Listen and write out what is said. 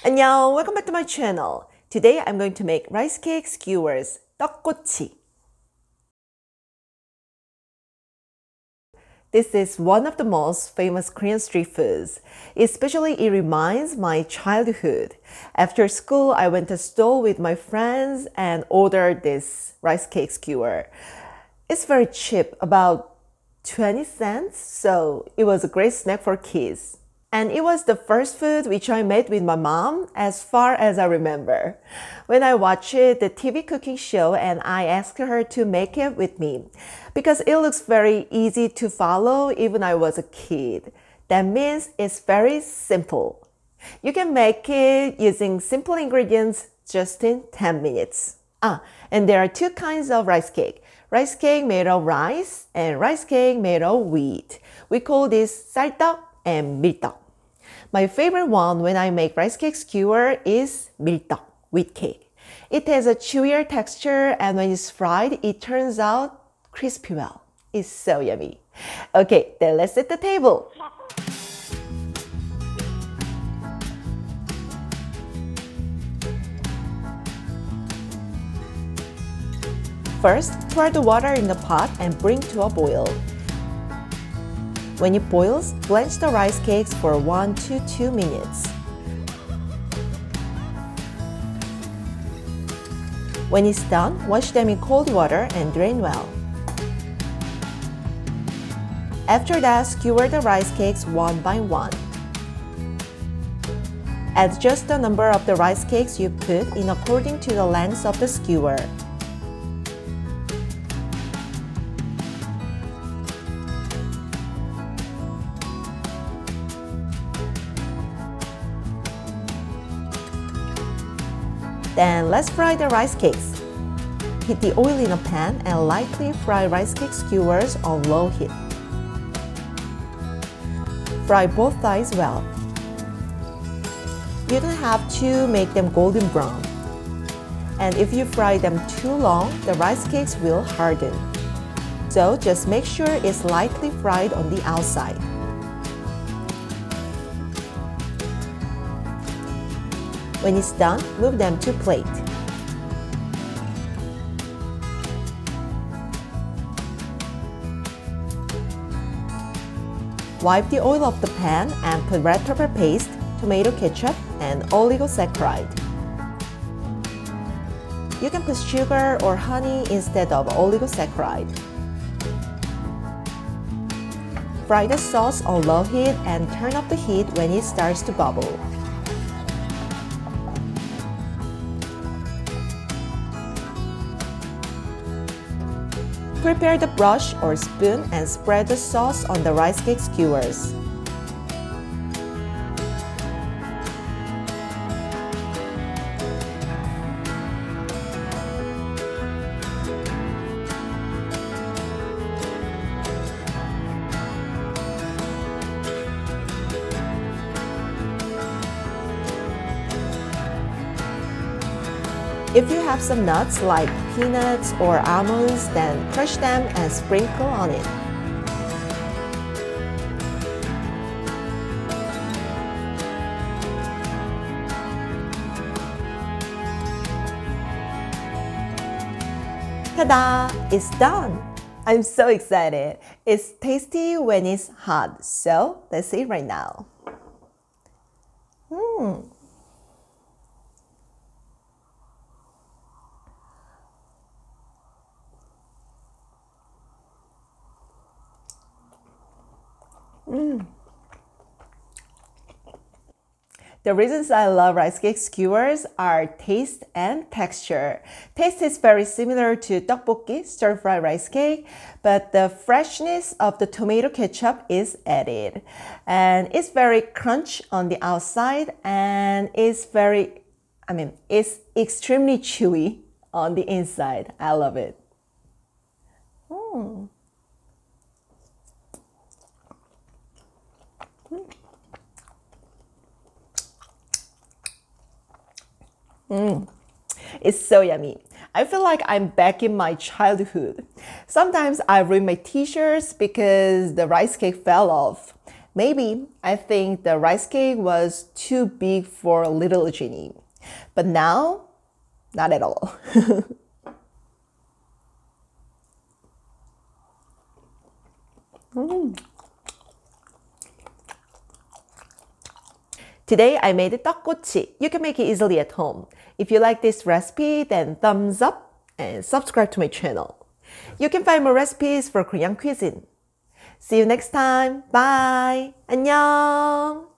안녕, welcome back to my channel. Today I'm going to make rice cake skewers, 떡꼬치. This is one of the most famous Korean street foods. Especially it reminds my childhood. After school, I went to a store with my friends and ordered this rice cake skewer. It's very cheap, about 20 cents, so it was a great snack for kids. And it was the first food which I made with my mom as far as I remember. When I watched the TV cooking show and I asked her to make it with me because it looks very easy to follow even I was a kid. That means it's very simple. You can make it using simple ingredients just in 10 minutes. And there are two kinds of rice cake. Rice cake made of rice and rice cake made of wheat. We call this 쌀떡 and 밀떡. My favorite one when I make rice cake skewer is 밀떡, wheat cake. It has a chewier texture and when it's fried, it turns out crispy well. It's so yummy. Okay, then let's set the table. First, pour the water in the pot and bring to a boil. When it boils, blanch the rice cakes for 1 to 2 minutes. When it's done, wash them in cold water and drain well. After that, skewer the rice cakes one by one. Adjust the number of the rice cakes you put in according to the length of the skewer. Then let's fry the rice cakes. Heat the oil in a pan and lightly fry rice cake skewers on low heat. Fry both sides well. You don't have to make them golden brown. And if you fry them too long, the rice cakes will harden. So just make sure it's lightly fried on the outside. When it's done, move them to plate. Wipe the oil off the pan and put red pepper paste, tomato ketchup, and oligosaccharide. You can put sugar or honey instead of oligosaccharide. Fry the sauce on low heat and turn up the heat when it starts to bubble. Prepare the brush or spoon and spread the sauce on the rice cake skewers. If you have some nuts like peanuts or almonds, then crush them and sprinkle on it. Ta-da! It's done! I'm so excited. It's tasty when it's hot, so let's eat right now. The reasons I love rice cake skewers are taste and texture. Taste is very similar to 떡볶이, stir-fried rice cake, but the freshness of the tomato ketchup is added. And it's very crunch on the outside and it's extremely chewy on the inside. I love it. It's so yummy. I feel like I'm back in my childhood. Sometimes I ruin my t-shirts because the rice cake fell off. Maybe I think the rice cake was too big for little Ginny. But now, not at all. Today I made 떡꼬치. You can make it easily at home. If you like this recipe, then thumbs up and subscribe to my channel. You can find more recipes for Korean cuisine. See you next time. Bye. 안녕.